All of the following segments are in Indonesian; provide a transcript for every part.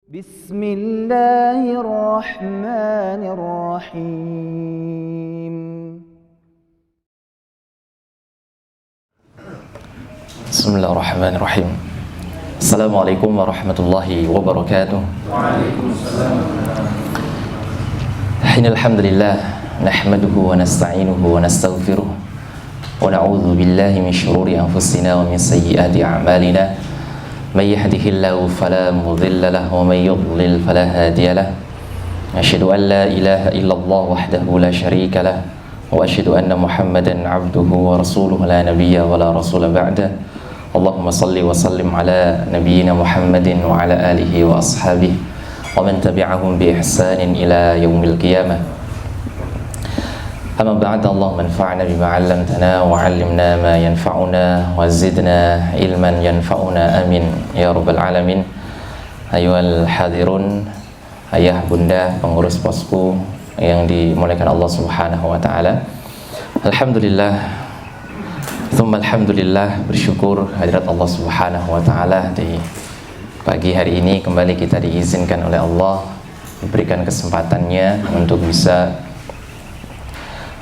Bismillahirrahmanirrahim. Bismillahirrahmanirrahim. Assalamualaikum warahmatullahi wabarakatuh. Alhamdulillah nahmaduhu wa nasta'inuhu wa nastaghfiruh wa na'udzu billahi min syururi anfusina wa min sayyiati a'malina. May yahdihillahu fala mudilla lahu wa may yudlil fala hadiya lahu. Asyhadu an la ilaha illallah wahdahu la syarika lahu wa asyhadu anna Muhammadan 'abduhu wa rasuluhu la nabiyya wa la rasula ba'da. Allahumma salli wa sallim ala nabiyyina Muhammadin wa ala alihi wa ashabihi wa man tabi'ahum bi ihsanin ila yaumil qiyamah. Amma ba'da, Allahumma anfa'na bima 'allamtana wa 'allimna ma yanfa'una wa zidna ilman yanfa'una, amin ya rabbal alamin. Ayyuhal hadirun, ayah bunda pengurus posku yang dimuliakan Allah Subhanahu wa taala. Alhamdulillah, tsumma alhamdulillah, bersyukur hadirat Allah Subhanahu wa taala, di pagi hari ini kembali kita diizinkan oleh Allah, diberikan kesempatannya untuk bisa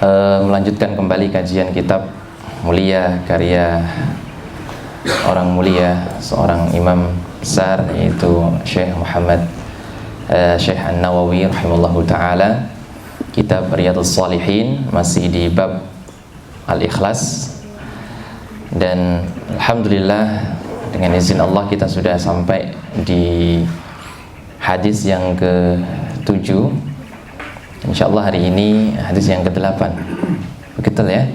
melanjutkan kembali kajian kitab mulia karya orang mulia, seorang imam besar, yaitu Syekh Muhammad Syekh An-Nawawi rahimahullahu ta'ala. Kitab Riyadhus Shalihin, masih di bab Al-Ikhlas. Dan alhamdulillah dengan izin Allah kita sudah sampai di hadis yang ke-7. InsyaAllah hari ini hadis yang ke-8. Betul ya?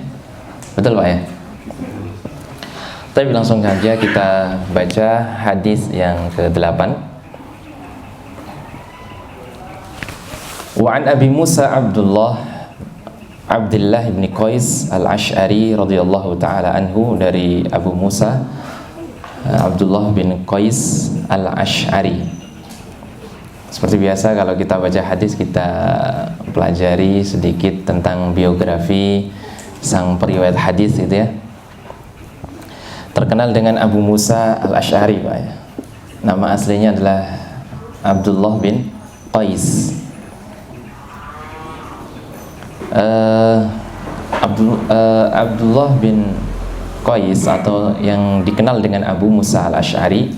Betul Pak ya? Tapi langsung saja kita baca hadis yang ke-8. Wa an Abi Musa Abdullah bin Qais al-Ash'ari radhiyallahu ta'ala anhu, dari Abu Musa Abdullah bin Qais al-Ash'ari. Seperti biasa kalau kita baca hadis, kita pelajari sedikit tentang biografi sang periwayat hadis gitu ya. Terkenal dengan Abu Musa al-Ash'ari Pak ya. Nama aslinya adalah Abdullah bin Qais. Abdullah bin Qais, atau yang dikenal dengan Abu Musa al-Ash'ari,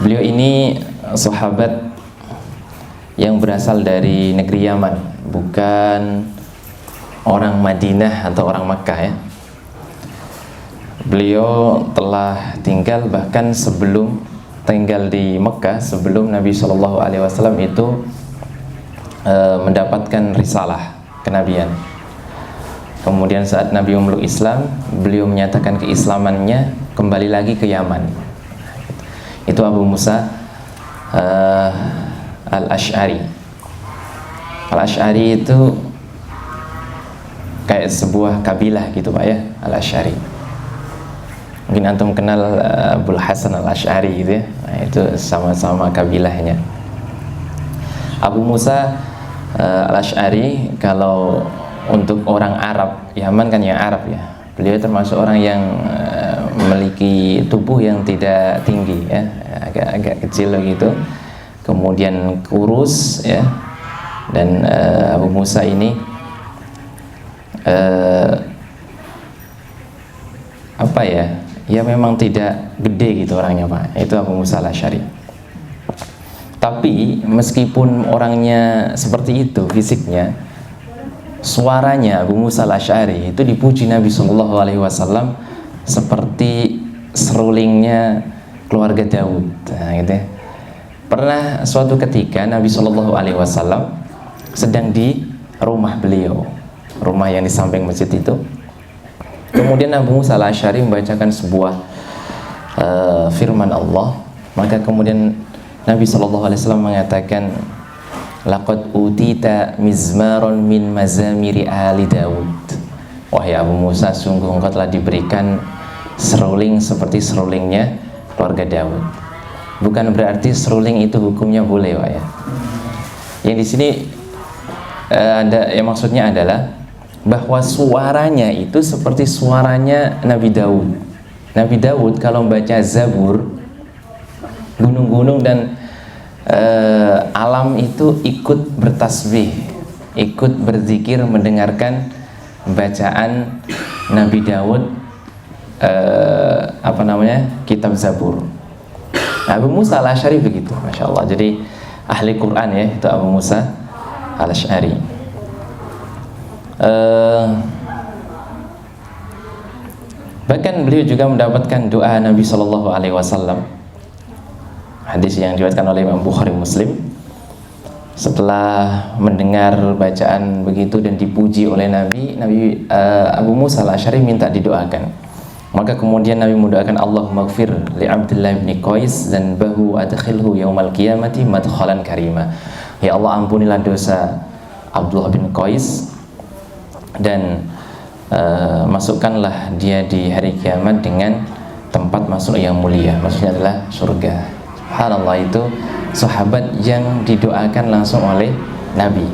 beliau ini sahabat yang berasal dari negeri Yaman, bukan orang Madinah atau orang Makkah ya. Beliau telah tinggal, bahkan sebelum tinggal di Makkah, sebelum Nabi SAW itu mendapatkan risalah kenabian. Kemudian saat Nabi memeluk Islam, beliau menyatakan keislamannya, kembali lagi ke Yaman. Itu Abu Musa al-Ash'ari. Al-Ash'ari itu kayak sebuah kabilah gitu Pak ya, Al-Ash'ari. Mungkin antum kenal Abul Hasan al-Ash'ari gitu ya. Nah, itu sama-sama kabilahnya. Abu Musa al-Ash'ari, kalau untuk orang Arab, Yaman kan yang Arab ya, beliau termasuk orang yang memiliki tubuh yang tidak tinggi ya, agak kecil gitu, kemudian kurus ya. Dan Abu Musa ini apa ya, ya memang tidak gede gitu orangnya Pak. Itu Abu Musa al-Ash'ari. Tapi meskipun orangnya seperti itu fisiknya, suaranya Abu Musa al-Ash'ari itu dipuji Nabi SAW seperti serulingnya keluarga Daud. Nah, gitu ya. Pernah suatu ketika Nabi SAW sedang di rumah beliau, rumah yang di samping masjid itu. Kemudian Abu Musa al-Ash'ari membacakan sebuah firman Allah. Maka kemudian Nabi SAW mengatakan, laqad utita mizmaron min mazamiri ali Daud. Wahai Abu Musa, sungguh engkau telah diberikan seruling seperti serulingnya keluarga Daud. Bukan berarti seruling itu hukumnya boleh Pak ya. Yang di sini ada yang maksudnya adalah bahwa suaranya itu seperti suaranya Nabi Daud. Nabi Daud kalau membaca Zabur, gunung-gunung dan alam itu ikut bertasbih, ikut berzikir mendengarkan bacaan Nabi Daud, kitab Zabur. Abu Musa al-Asy'ari begitu, Masya Allah. Jadi ahli Quran ya, itu Abu Musa al-Asy'ari. Bahkan beliau juga mendapatkan doa Nabi SAW. Hadis yang diriwayatkan oleh Imam Bukhari Muslim. Setelah mendengar bacaan begitu dan dipuji oleh Nabi, Abu Musa al-Asy'ari minta didoakan. Maka kemudian Nabi mendoakan, Allahumma ighfir li Abdullah bin Qais dzanbahu adkhilhu yaumal qiyamati madkhalan karima. Ya Allah, ampunilah dosa Abdullah bin Qais dan masukkanlah dia di hari kiamat dengan tempat masuk yang mulia. Maksudnya adalah surga. Subhanallah, itu sahabat yang didoakan langsung oleh Nabi.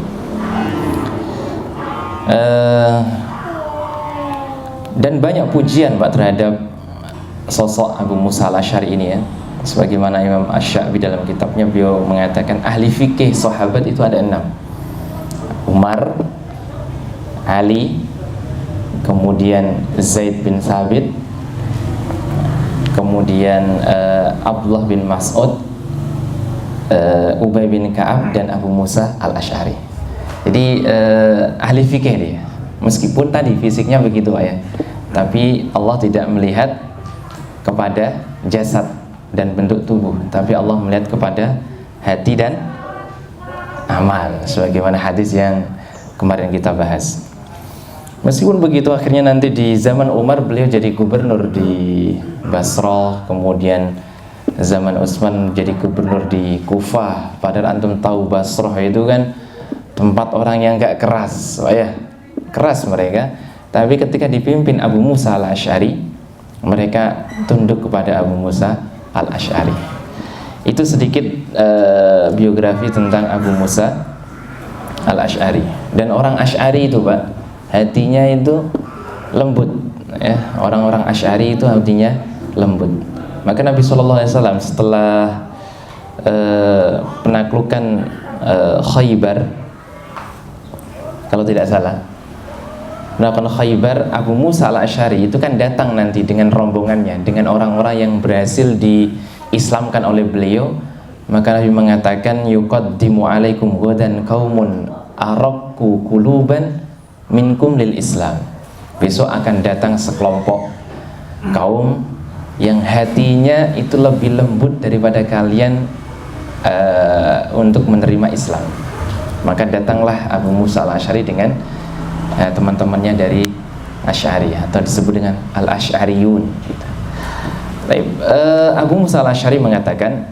Dan banyak pujian Pak terhadap sosok Abu Musa al-Asy'ari ini ya. Sebagaimana Imam Asy-Sya'bi dalam kitabnya, beliau mengatakan ahli fikih sahabat itu ada 6. Umar, Ali, kemudian Zaid bin Thabit, kemudian Abdullah bin Mas'ud, Ubay bin Ka'ab, dan Abu Musa al-Asy'ari. Jadi ahli fikih dia. Meskipun tadi fisiknya begitu Pak ya, tapi Allah tidak melihat kepada jasad dan bentuk tubuh, tapi Allah melihat kepada hati dan amal, sebagaimana hadis yang kemarin kita bahas. Meskipun begitu, akhirnya nanti di zaman Umar beliau jadi gubernur di Basrah, kemudian zaman Utsman jadi gubernur di Kufah. Padahal antum tahu Basrah itu kan tempat orang yang gak keras Pak ya, keras mereka, tapi ketika dipimpin Abu Musa al-Asy'ari, mereka tunduk kepada Abu Musa al-Asy'ari. Itu sedikit biografi tentang Abu Musa al-Asy'ari. Dan orang Asy'ari itu Pak, hatinya itu lembut ya. Orang-orang Asy'ari itu hatinya lembut. Maka Nabi SAW setelah penaklukan Khaybar, kalau tidak salah, melakukan Khaybar, Abu Musa al-Asy'ari itu kan datang nanti dengan rombongannya, dengan orang-orang yang berhasil diislamkan oleh beliau. Maka Nabi mengatakan, yuqaddimu alaikum ghadan qaumun araqu quluban minkum lil Islam. Besok akan datang sekelompok kaum yang hatinya itu lebih lembut daripada kalian untuk menerima Islam. Maka datanglah Abu Musa al-Asy'ari dengan teman-temannya dari Asy'ari, atau disebut dengan al-Asy'ariyun gitu. Abu Musa al-Asy'ari mengatakan,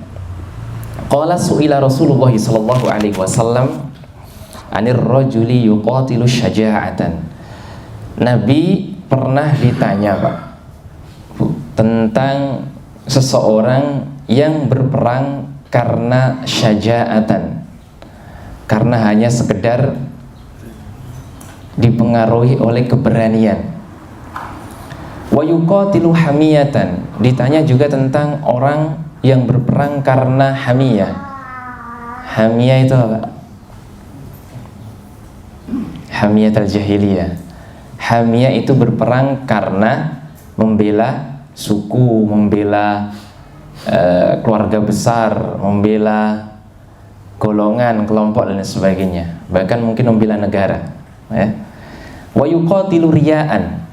qala su'ila Rasulullah sallallahu alaihi wasallam anir rajuli yuqatilu syaja'atan. Nabi pernah ditanya Pak tentang seseorang yang berperang karena syaja'atan, karena hanya sekedar dipengaruhi oleh keberanian. Wa yuqatilu hamiyatan, ditanya juga tentang orang yang berperang karena hamiyah. Hamiyah itu apa? Hamiyat al-jahiliyah. Hamiyah itu berperang karena membela suku, membela keluarga besar, membela golongan, kelompok dan sebagainya. Bahkan mungkin membela negara ya. Wa yuqatilu riya'an.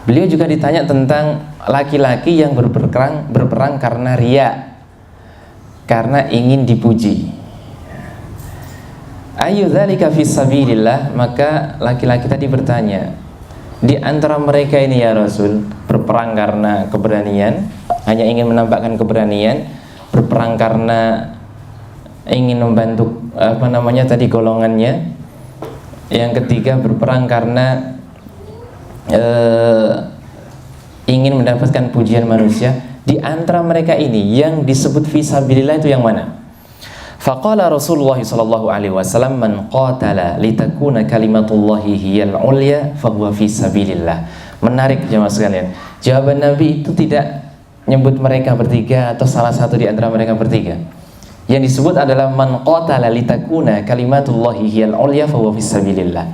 Beliau juga ditanya tentang laki-laki yang berperang karena riya, karena ingin dipuji. Ayu dzalika fi sabilillah. Maka laki-laki tadi bertanya, di antara mereka ini ya Rasul, berperang karena keberanian, hanya ingin menampakkan keberanian, berperang karena ingin membantu golongannya. Yang ketiga, berperang karena ingin mendapatkan pujian manusia. Di antara mereka ini yang disebut fisabilillah itu yang mana? Faqala Rasulullah sallallahu alaihi wasallam, man qatala litakuna kalimatullahi hiyal ulya fahuwa fisabilillah. Menarik jemaah sekalian, jawaban Nabi itu tidak nyebut mereka bertiga atau salah satu di antara mereka bertiga, Yang disebut adalah man qatala litakuna kalimatullahi hiyal ulya fa huwa fisabilillah.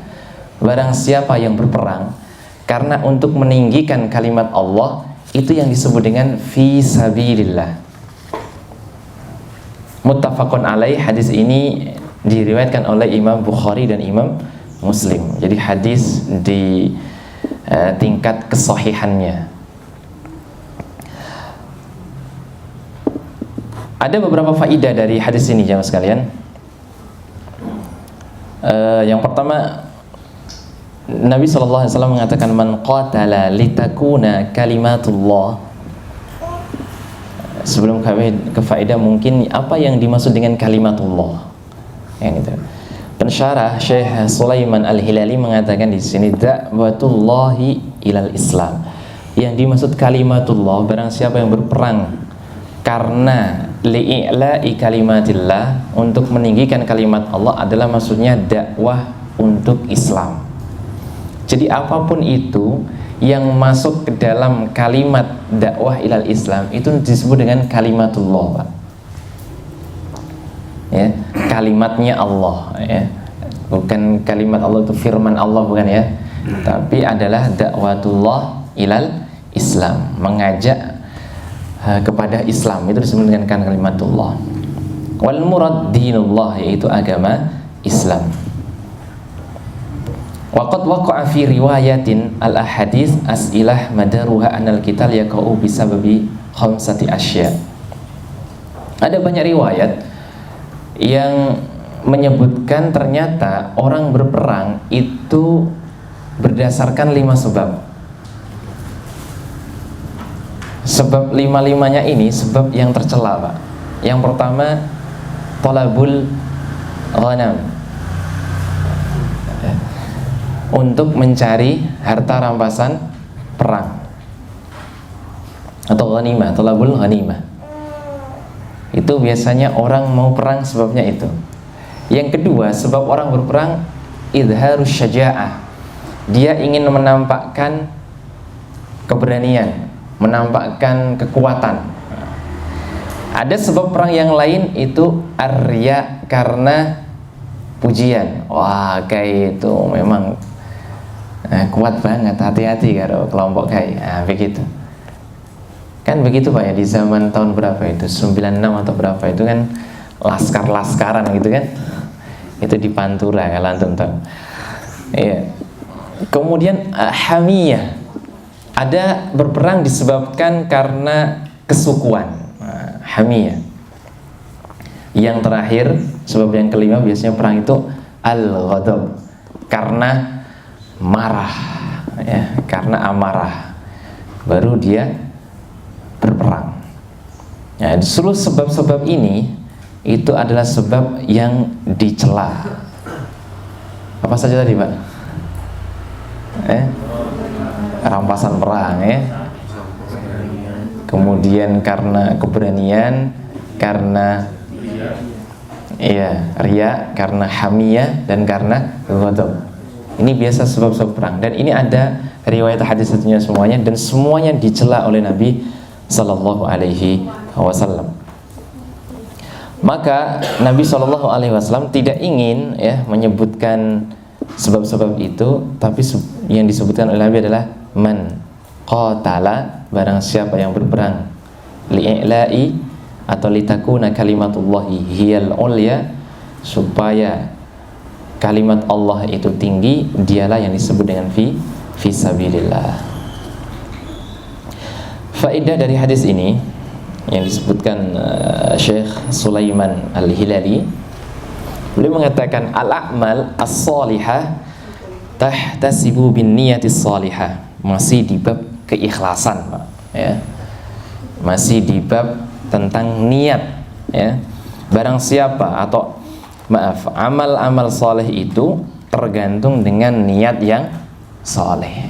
Barang siapa yang berperang karena untuk meninggikan kalimat Allah, itu yang disebut dengan fisabilillah. Muttafaqun alaih, hadis ini diriwayatkan oleh Imam Bukhari dan Imam Muslim. Jadi hadis di tingkat kesahihannya. Ada beberapa faedah dari hadis ini jemaah sekalian. Yang pertama, Nabi SAW mengatakan man qatala litakuna kalimatullah. Sebelum kami ke faedah, mungkin apa yang dimaksud dengan kalimatullah? Yang itu. Pensyarah Syekh Sulaiman Al-Hilali mengatakan di sini da'watullahi ilal Islam. Yang dimaksud kalimatullah, barang siapa yang berperang karena li'i'la'i kalimatillah, untuk meninggikan kalimat Allah, adalah maksudnya dakwah untuk Islam. Jadi apapun itu yang masuk ke dalam kalimat dakwah ilal Islam itu disebut dengan kalimatullah, Pak. Ya, kalimatnya Allah, ya. Bukan kalimat Allah itu firman Allah, bukan ya. Tapi adalah dakwatullah ilal Islam, mengajak kepada Islam, itu disebut dengan kalimatullah. Wal murad dinullah, yaitu agama Islam. Waqad waqa'a fi riwayatin al-ahadits as'ilah madaruha anal qital yaqa'u bisababi khamsati asya. Ada banyak riwayat yang menyebutkan ternyata orang berperang itu berdasarkan 5 sebab. Sebab 5-5-nya ini sebab yang tercela, Pak. Yang pertama, talabul ghanam, untuk mencari harta rampasan perang atau ghanimah, talabul ghanimah. Itu biasanya orang mau perang sebabnya itu. Yang kedua, sebab orang berperang idharus syaja'ah. Dia ingin menampakkan keberanian, menampakkan kekuatan. Ada sebab perang yang lain itu arya, karena pujian. Wah, kayak itu memang kuat banget, hati-hati kalau kelompok kayak. Nah, begitu. Kan begitu Pak ya, di zaman tahun berapa itu, 96 atau berapa itu kan, laskar-laskaran gitu kan, itu di Pantura kalau antum tahu. Iya. Kemudian hamiyah, ada berperang disebabkan karena kesukuan, hamiyah. Yang terakhir, sebab yang kelima, biasanya perang itu al-ghadab, karena marah, ya, karena amarah, baru dia berperang. Ya, seluruh sebab-sebab ini itu adalah sebab yang dicela. Apa saja tadi, Pak? Rampasan perang, ya. Kemudian karena keberanian, karena riya, karena hamiyah, dan karena ghadab. Ini biasa sebab-sebab perang, dan ini ada riwayat hadis satunya semuanya, dan semuanya dicela oleh Nabi Sallallahu Alaihi Wasallam. Maka Nabi Sallallahu Alaihi Wasallam tidak ingin menyebutkan sebab-sebab itu, tapi yang disebutkan oleh Nabi adalah man qatala, barang siapa yang berperang li'i'la'i atau litakuna kalimatullahi hiyal ulya, supaya kalimat Allah itu tinggi, dialah yang disebut dengan fisabilillah. Faedah dari hadis ini yang disebutkan Syekh Sulaiman Al-Hilali, beliau mengatakan al-a'mal as-salihah tahtasibu bin niyatis salihah. Masih di bab keikhlasan, Pak, ya. Masih di bab tentang niat, ya. Barang siapa atau amal-amal saleh itu tergantung dengan niat yang saleh.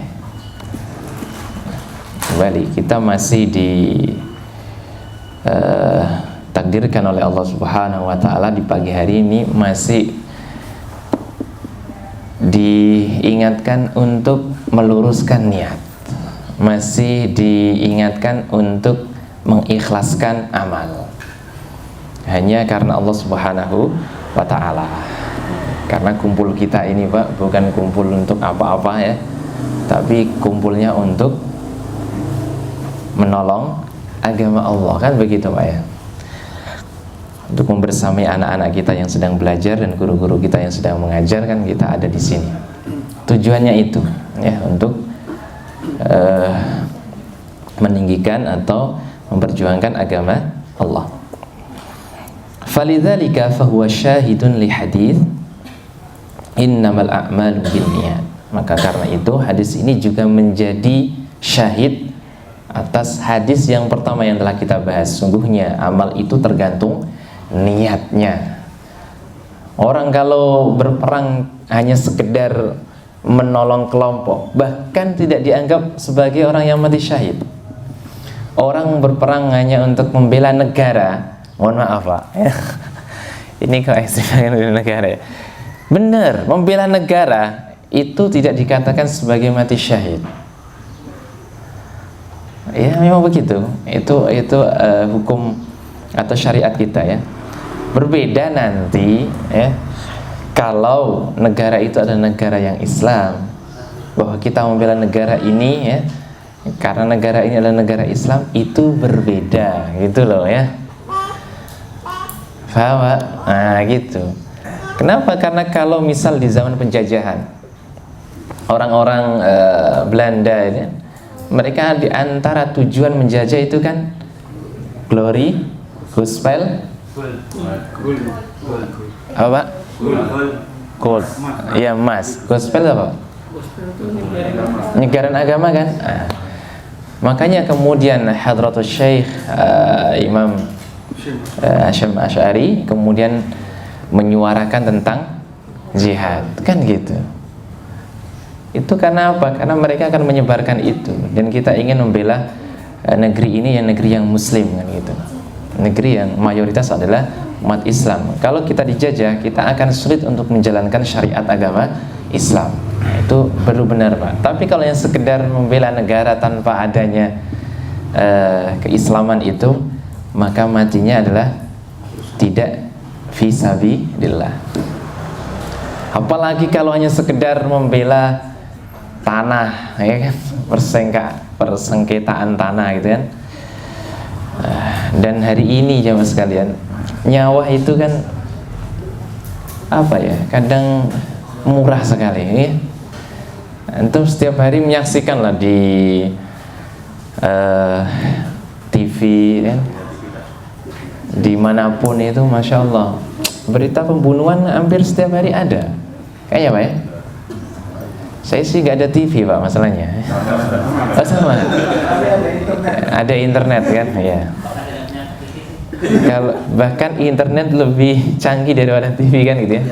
Kembali, kita masih takdirkan oleh Allah Subhanahu wa Ta'ala di pagi hari ini, masih diingatkan untuk meluruskan niat, masih diingatkan untuk mengikhlaskan amal. hanya karena Allah Subhanahu wa ta'ala. Karena kumpul kita ini Pak bukan kumpul untuk apa-apa ya, tapi kumpulnya untuk menolong agama Allah, kan begitu Pak ya. Untuk membersamai anak-anak kita yang sedang belajar dan guru-guru kita yang sedang mengajar, kan kita ada di sini. Tujuannya itu ya, untuk meninggikan atau memperjuangkan agama Allah. Falidzalika fahuwa syahidun li hadits innamal a'malu binniyat. Maka karena itu hadis ini juga menjadi syahid atas hadis yang pertama yang telah kita bahas. Sungguhnya amal itu tergantung niatnya. Orang kalau berperang hanya sekedar menolong kelompok, bahkan tidak dianggap sebagai orang yang mati syahid. Orang berperang hanya untuk membela negara, mohon maaf Pak ini kok ekstrim membela negara ya. Benar, membela negara itu tidak dikatakan sebagai mati syahid. Ya memang begitu. Itu hukum atau syariat kita ya. Berbeda nanti ya, kalau negara itu adalah negara yang Islam, bahwa kita membela negara ini ya karena negara ini adalah negara Islam, itu berbeda gitu loh ya. Paham Pak? Nah gitu. Kenapa? Karena kalau misal di zaman penjajahan orang-orang Belanda ini, mereka di antara tujuan menjajah itu kan glory, gospel, apa Pak? Gold. Iya emas. Gospel apa? Nyegaran agama kan? Nah, makanya kemudian Hadratus Syekh Imam Hasyim Asy'ari kemudian menyuarakan tentang jihad, kan gitu. Itu karena apa? Karena mereka akan menyebarkan itu, dan kita ingin membela negeri ini yang negeri yang muslim, kan gitu. Negeri yang mayoritas adalah umat Islam. Kalau kita dijajah, kita akan sulit untuk menjalankan syariat agama Islam. Nah, itu perlu benar Pak. Tapi kalau yang sekedar membela negara tanpa adanya keislaman itu, maka matinya adalah tidak fisabilillah. Apalagi kalau hanya sekedar membela tanah, ya kan, persengketaan tanah gitu kan. Dan hari ini jamaah sekalian, nyawa itu kan apa ya, kadang murah sekali ya. Antum setiap hari menyaksikan lah di TV kan, dimanapun itu, masya Allah, berita pembunuhan hampir setiap hari ada. Kayaknya Pak ya. Saya sih gak ada TV Pak masalahnya. Oh sama. Ada internet kan, ya. Kalau bahkan internet lebih canggih daripada TV kan gitu ya.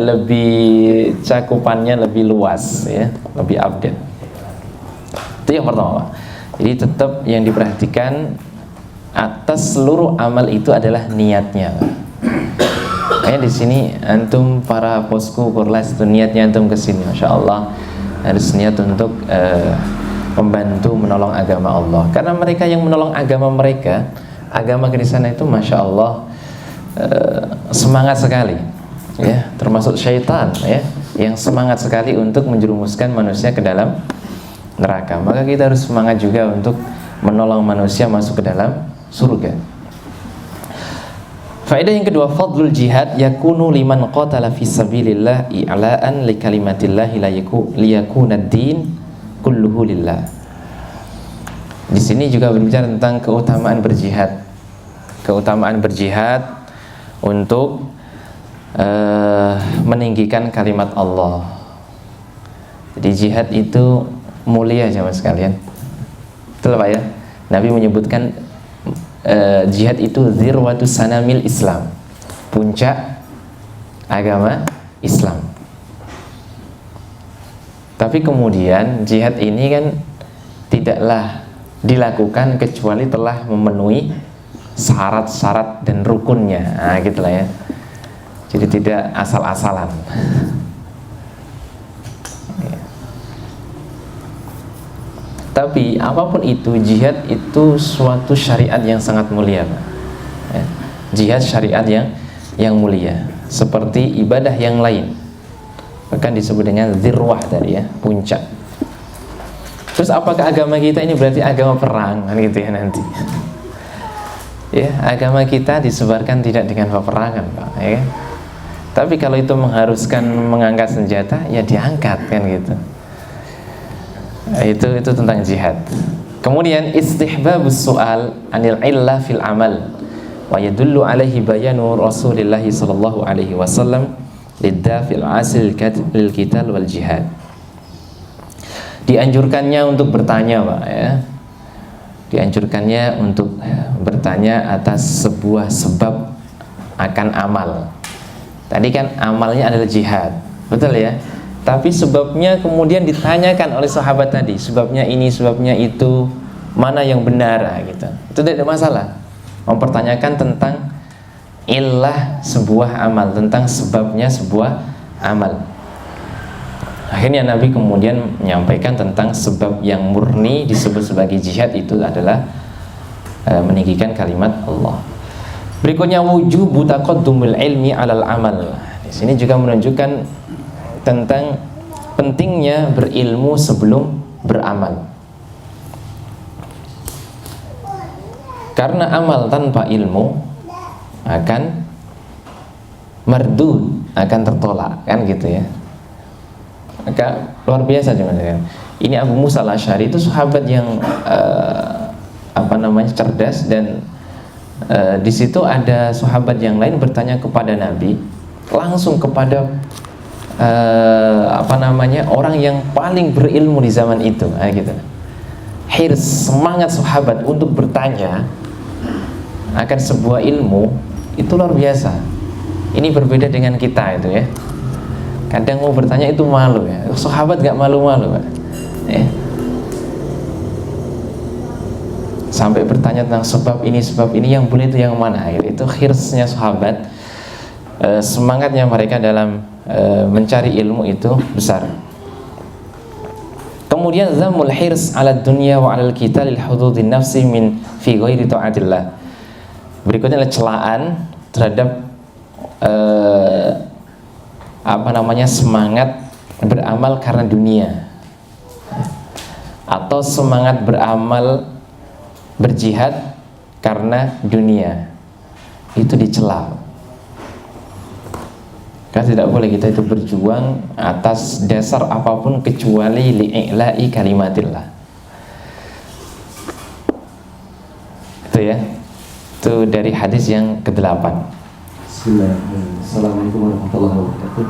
Lebih cakupannya lebih luas ya, lebih update. Itu yang pertama Pak. Jadi tetap yang diperhatikan atas seluruh amal itu adalah niatnya. Kayak di sini antum para posku Kurlas itu niatnya antum kesini, masya Allah harus niat untuk membantu menolong agama Allah. Karena mereka yang menolong agama mereka, agama di sana itu masya Allah semangat sekali, ya, termasuk syaitan ya, yang semangat sekali untuk menjerumuskan manusia ke dalam neraka. Maka kita harus semangat juga untuk menolong manusia masuk ke dalam surga. Faedah yang kedua, fadlul jihad yakunu liman qatala fi sabilillah i'la'an li kalimatillah liyakuna ad-din kulluhu lillah. Di sini juga berbicara tentang keutamaan berjihad. Keutamaan berjihad untuk meninggikan kalimat Allah. Jadi jihad itu mulia jemaah sekalian. Betul Pak ya? Nabi menyebutkan jihad itu zirwatu sanamil Islam, puncak agama Islam. Tapi kemudian jihad ini kan tidaklah dilakukan kecuali telah memenuhi syarat-syarat dan rukunnya. Nah, gitulah ya. Jadi tidak asal-asalan. Tapi apapun itu, jihad itu suatu syariat yang sangat mulia Pak. Ya. jihad syariat yang mulia, seperti ibadah yang lain. Bahkan disebut dengan dzirwah tadi ya, puncak. Terus apakah agama kita ini berarti agama perang kan gitu ya nanti? Ya, agama kita disebarkan tidak dengan peperangan, Pak, ya kan? Tapi kalau itu mengharuskan mengangkat senjata, ya diangkat kan gitu. Itu tentang jihad. Kemudian istihbabus su'al anil illah fil amal wa yadullu alaihi bayanu Rasulillah sallallahu alaihi wasallam liddafil asil lil qital wal jihad. Dianjurkannya untuk bertanya, Pak, ya. Dianjurkannya untuk bertanya atas sebuah sebab akan amal. Tadi kan amalnya adalah jihad, betul ya? Tapi sebabnya kemudian ditanyakan oleh sahabat tadi, sebabnya ini, sebabnya itu, mana yang benar gitu. Itu tidak ada masalah. Mempertanyakan tentang illah sebuah amal, tentang sebabnya sebuah amal. Akhirnya Nabi kemudian menyampaikan tentang sebab yang murni disebut sebagai jihad itu adalah meninggikan kalimat Allah. Berikutnya wujubu taqaddumul ilmi 'alal amal. Di sini juga menunjukkan tentang pentingnya berilmu sebelum beramal. Karena amal tanpa ilmu akan mardud, akan tertolak, kan gitu ya. Maka luar biasa cuman. Ini Abu Musa al-Asy'ari itu sahabat yang cerdas, dan di situ ada sahabat yang lain bertanya kepada Nabi, langsung kepada orang yang paling berilmu di zaman itu, gitu. Hirs, semangat sahabat untuk bertanya akan sebuah ilmu itu luar biasa. Ini berbeda dengan kita itu ya. Kadang mau bertanya itu malu ya. Sahabat gak malu-malu, Pak. Ya. Sampai bertanya tentang sebab ini yang boleh itu yang mana. Itu khirsnya sahabat. Semangatnya mereka dalam mencari ilmu itu besar. Kemudian zammul hirs 'ala dunya wa 'alal qitalil hududin nafsi min fi ghairi ta'atillah. Berikutnya adalah celaan terhadap semangat beramal karena dunia, atau semangat beramal berjihad karena dunia, itu dicela. Karena tidak boleh kita itu berjuang atas dasar apapun kecuali li'i'la'i kalimatillah. Itu ya. Itu dari hadis yang ke-8. Bismillahirrahmanirrahim. Assalamualaikum warahmatullahi wabarakatuh.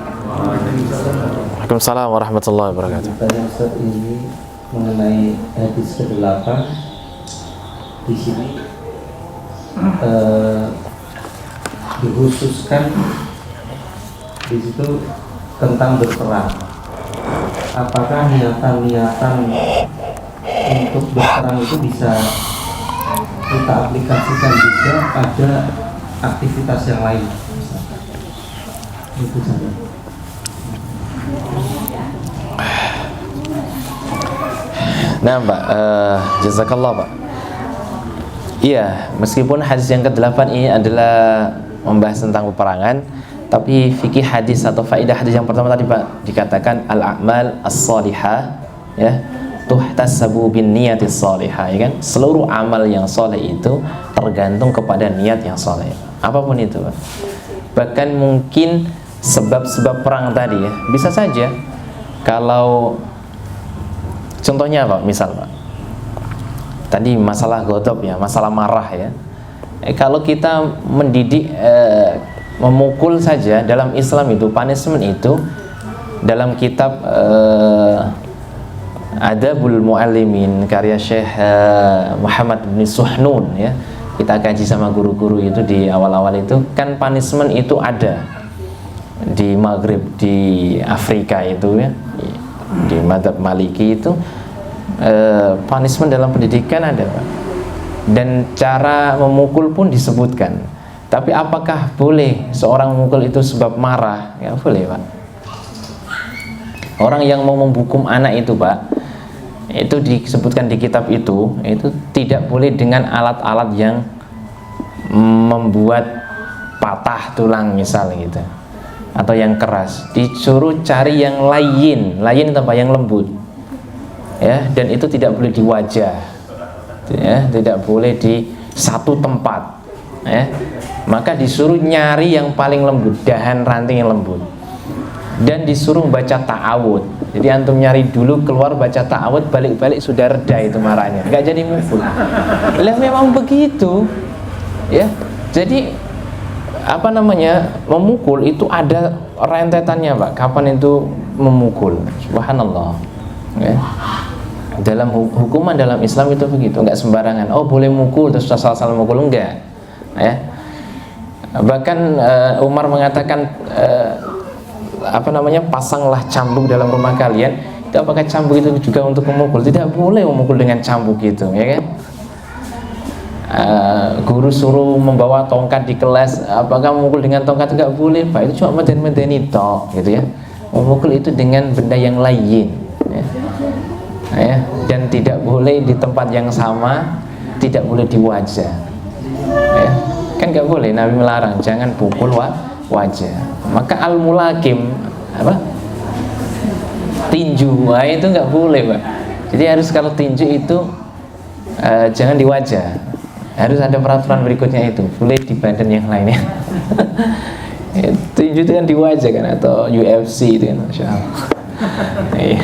Waalaikumsalam warahmatullahi wabarakatuh. Tanya Ustaz ini mengenai hadis ke-8. Di sini dikhususkan di situ tentang berperang. Apakah niatan-niatan untuk berperang itu bisa kita aplikasikan juga pada aktivitas yang lain? Itu saja. Nah, Pak, jazakallah, Pak. Iya, meskipun hadis yang ke-8 ini adalah membahas tentang peperangan, tapi fikih hadis atau faedah hadis yang pertama tadi, Pak, dikatakan al-a'mal as-salihah, ya, tuhtasabu bin niyatis salihah, ya kan? Seluruh amal yang soleh itu tergantung kepada niat yang soleh, apapun itu, Pak. Bahkan mungkin sebab-sebab perang tadi ya, bisa saja kalau contohnya Pak, misal Pak, tadi masalah ghadab ya, masalah marah ya. Kalau kita mendidik memukul saja, dalam Islam itu punishment itu dalam kitab Adabul Muallimin karya Syekh Muhammad bin Suhnun ya. Kita kaji sama guru-guru itu di awal-awal itu kan punishment itu ada di Maghrib, di Afrika itu ya. Di Madzhab Maliki itu punishment dalam pendidikan ada, Pak. Dan cara memukul pun disebutkan. Tapi apakah boleh seorang memukul itu sebab marah? Ya boleh, Pak. Orang yang mau menghukum anak itu, Pak, itu disebutkan di kitab itu tidak boleh dengan alat-alat yang membuat patah tulang misal gitu, atau yang keras, disuruh cari yang layin itu apa, yang lembut ya, dan itu tidak boleh di wajah ya, tidak boleh di satu tempat ya, maka disuruh nyari yang paling lembut, dahan ranting yang lembut, dan disuruh baca ta'awud. Jadi antum nyari dulu, keluar baca ta'awud, balik-balik sudah reda itu marahnya, nggak jadi mukul. Lah memang begitu ya. Jadi apa namanya, memukul itu ada rentetannya Pak, kapan itu memukul, subhanallah ya. Dalam hukuman dalam Islam itu begitu, nggak sembarangan oh boleh mukul terus asal-asal mukul, enggak ya. Bahkan Umar mengatakan apa namanya, pasanglah cambuk dalam rumah kalian. Itu apakah cambuk itu juga untuk memukul? Tidak boleh memukul dengan cambuk gitu ya kan. Guru suruh membawa tongkat di kelas, apakah memukul dengan tongkat? Enggak boleh Pak, itu cuma meden-medeni tok gitu ya. Memukul itu dengan benda yang lain ya. Ya, dan tidak boleh di tempat yang sama, tidak boleh di wajah ya. Kan nggak boleh, Nabi melarang jangan pukul wajah. Maka al-mulakim apa, tinju, itu nggak boleh Pak. Jadi harus kalau tinju itu jangan di wajah, harus ada peraturan berikutnya, itu boleh di badan yang lainnya. Tinju itu kan di wajah kan, atau UFC itu kan, Masya Allah. Iya.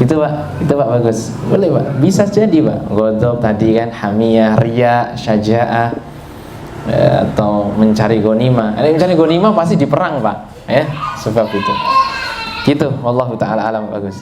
Gitu Pak, itu Pak bagus, boleh Pak, bisa jadi Pak. Godop tadi kan, hamiyah, riya, syaja'ah, atau mencari ghanimah. Mencari ghanimah pasti di perang Pak ya, sebab itu. Gitu, wallahu ta'ala alam, bagus.